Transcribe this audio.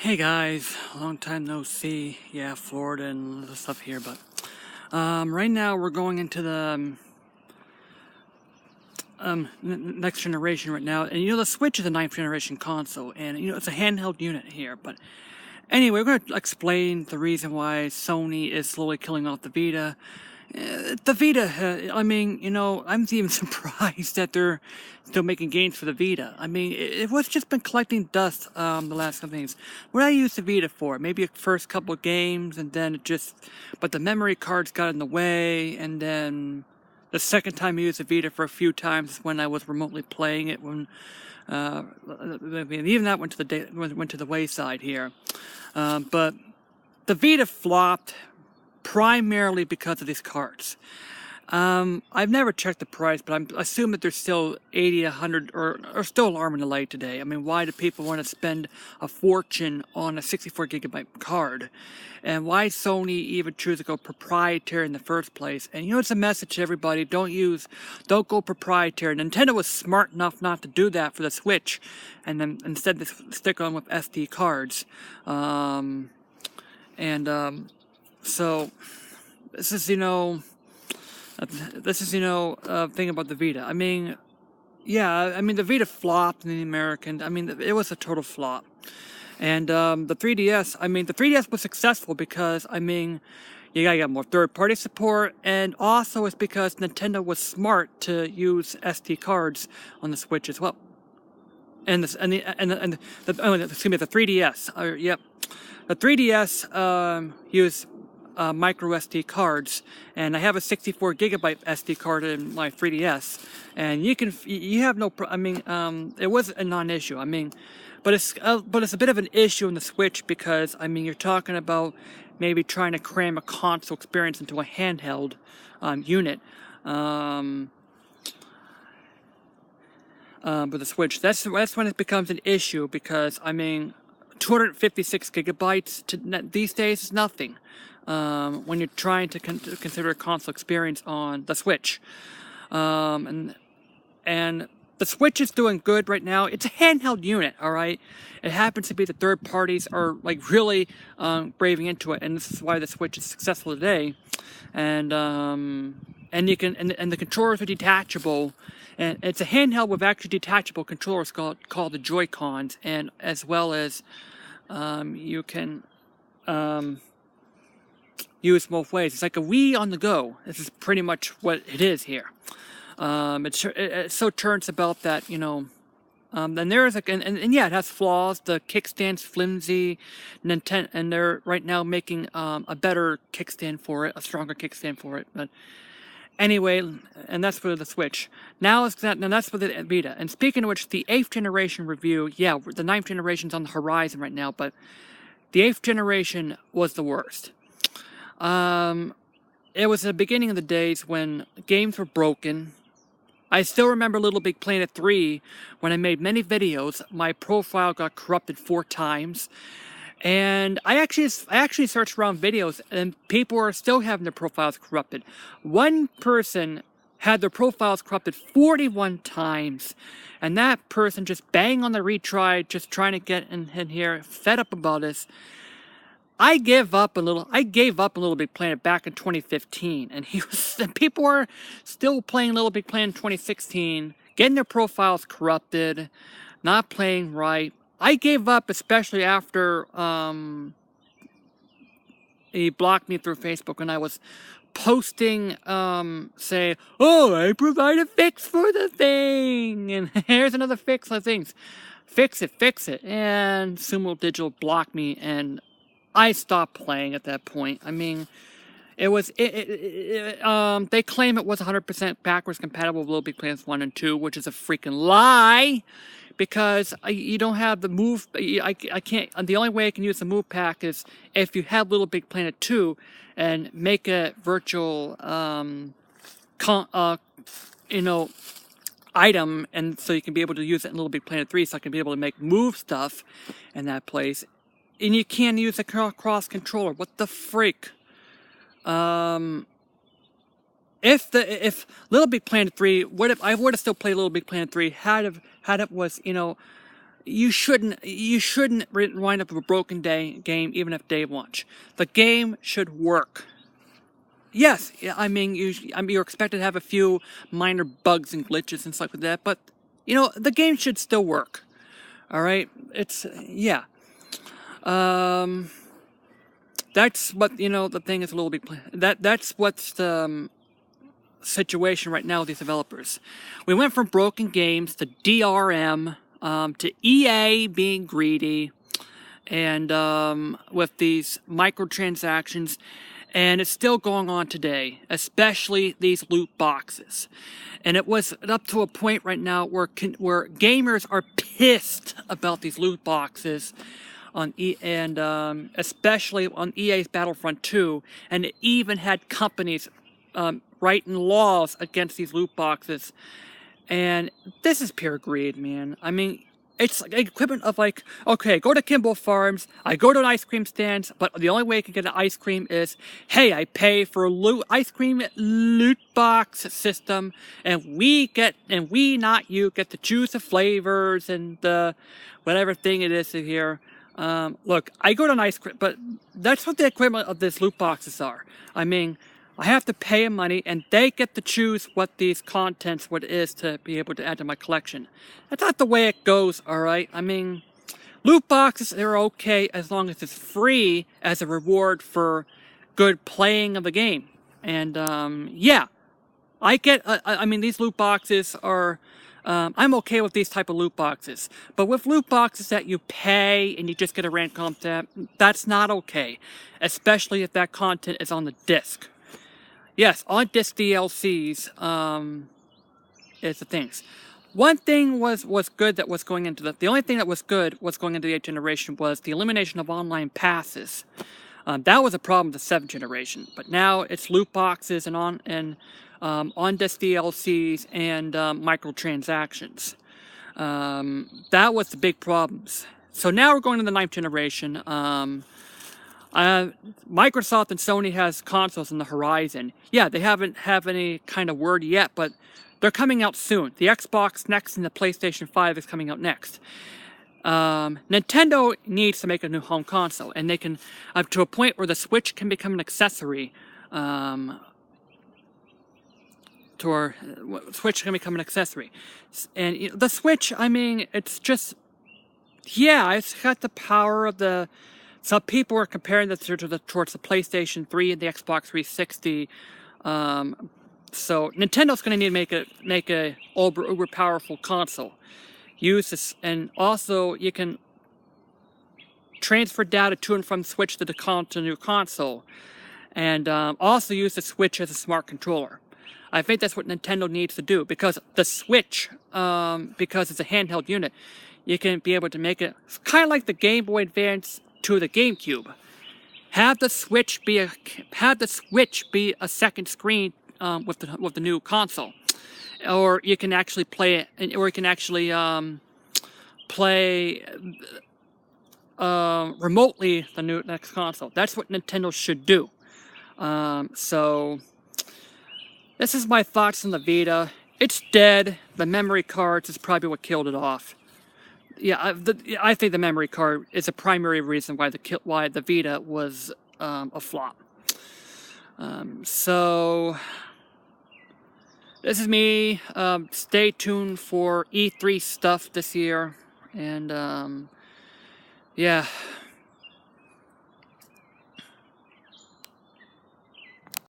Hey guys, long time no see. Yeah, Florida and the stuff here, but right now we're going into the next generation right now, and the Switch is a 9th generation console, and it's a handheld unit here. But anyway, we're going to explain the reason why Sony is slowly killing off the Vita. The Vita, I'm even surprised that they're still making games for the Vita. I mean, it was just been collecting dust the last couple things. What did I use the Vita for? Maybe the first couple of games, and then but the memory cards got in the way, and then the second time I used the Vita for a few times when I was remotely playing it, when even that went to the wayside here. But the Vita flopped primarily because of these cards. I've never checked the price, but I assume that they're still 80, 100, or still an arm and a leg today. I mean, why do people want to spend a fortune on a 64 gigabyte card? And why Sony even choose to go proprietary in the first place? And it's a message to everybody: don't go proprietary. Nintendo was smart enough not to do that for the Switch, and then instead stick on with SD cards. So this is thing about the Vita. I mean, the Vita flopped in the American. I mean, it was a total flop. And the 3DS, the 3DS was successful because, you gotta get more third-party support, and also it's because Nintendo was smart to use SD cards on the Switch as well. And the 3DS. Yep, the 3DS used micro SD cards, and I have a 64 gigabyte SD card in my 3DS, and you have no it was a non-issue. But it's a bit of an issue in the Switch because you're talking about maybe trying to cram a console experience into a handheld unit. With the Switch, that's when it becomes an issue, because 256 gigabytes these days is nothing when you're trying to consider a console experience on the Switch. And the Switch is doing good right now. It's a handheld unit, all right? It happens to be the third parties are really braving into it, and this is why the Switch is successful today. And the controllers are detachable, and it's a handheld with actually detachable controllers called the Joy-Cons, and as well as you can use both ways. It's like a Wii on the go. This is pretty much what it is here. It so turns about that, and there is and it has flaws. The kickstand's flimsy, and they're right now making a better kickstand for it, a stronger kickstand for it. But anyway, and that's for the Switch. That's for the Vita. And speaking of which, the 8th generation review, the 9th generation's on the horizon right now, but the 8th generation was the worst. It was the beginning of the days when games were broken. I still remember Little Big Planet 3, when I made many videos, my profile got corrupted 4 times. And I actually searched around videos, and people are still having their profiles corrupted. One person had their profiles corrupted 41 times, and that person just banged on the retry, just trying to get in here, fed up about this. I gave up a Little Big Planet back in 2015, and people were still playing Little Big Planet in 2016, getting their profiles corrupted, not playing right. I gave up, especially after he blocked me through Facebook, and I was posting, say, "Oh, I provide a fix for the thing, and here's another fix for things. Fix it," and Sumo Digital blocked me, and I stopped playing at that point. They claim it was 100% backwards compatible with Little Big Planet 1 and 2, which is a freaking lie, because you don't have the move. I can't. The only way I can use the move pack is if you have Little Big Planet 2 and make a virtual item, and so you can be able to use it in Little Big Planet 3, so I can be able to make move stuff in that place. And you can't use a cross controller. What the freak? If Little Big Planet 3, I would have still played Little Big Planet 3 had it was you shouldn't wind up with a broken game even if day launch. The game should work. Yes, I mean you're expected to have a few minor bugs and glitches and stuff like that, but the game should still work. All right, yeah. That's what the thing is a little bit. That's what's the situation right now with these developers. We went from broken games to DRM, to EA being greedy, and with these microtransactions, and it's still going on today, especially these loot boxes. And it was up to a point right now where gamers are pissed about these loot boxes especially on EA's Battlefront 2, and it even had companies writing laws against these loot boxes. And this is pure greed, man. I mean, it's like equivalent of like, okay, go to Kimball Farms, I go to an ice cream stand, but the only way I can get an ice cream is, hey, I pay for a ice cream loot box system, and we, not you, get to choose the flavors and the whatever thing it is here. Look, I go to an ice cream, but that's what the equivalent of these loot boxes are. I mean, I have to pay them money, and they get to choose what these contents, what it is to be able to add to my collection. That's not the way it goes, alright? I mean, loot boxes, they're okay as long as it's free as a reward for good playing of the game. And, yeah. I mean, these loot boxes are... I'm okay with these type of loot boxes. But with loot boxes that you pay and you just get a random content, that's not okay. Especially if that content is on the disc. Yes, on disc DLCs is the things. One thing was good that was going into the only thing that was good was going into the 8th generation was the elimination of online passes. That was a problem with the 7th generation, but now it's loot boxes and on disc DLCs and microtransactions. That was the big problems. So now we're going to the 9th generation. Microsoft and Sony has consoles on the horizon. Yeah, they haven't have any kind of word yet, but they're coming out soon. The Xbox next and the PlayStation 5 is coming out next. Nintendo needs to make a new home console, and they can up to a point where the Switch can become an accessory. Switch can become an accessory. And the Switch, I mean, it's just, yeah, it's got the power of the... Some people are comparing this towards the PlayStation 3 and the Xbox 360. So Nintendo's going to need to make a uber powerful console. Use this, and also you can transfer data to and from Switch to the new console, and also use the Switch as a smart controller. I think that's what Nintendo needs to do, because the Switch, because it's a handheld unit, you can be able to make it kind of like the Game Boy Advance to the GameCube. Have the Switch be a second screen with the new console, or you can actually play it, or you can actually play remotely the next console. That's what Nintendo should do. So this is my thoughts on the Vita. It's dead. The memory cards is probably what killed it off. Yeah, I think the memory card is a primary reason why the Vita was a flop. So this is me. Stay tuned for E3 stuff this year, and yeah.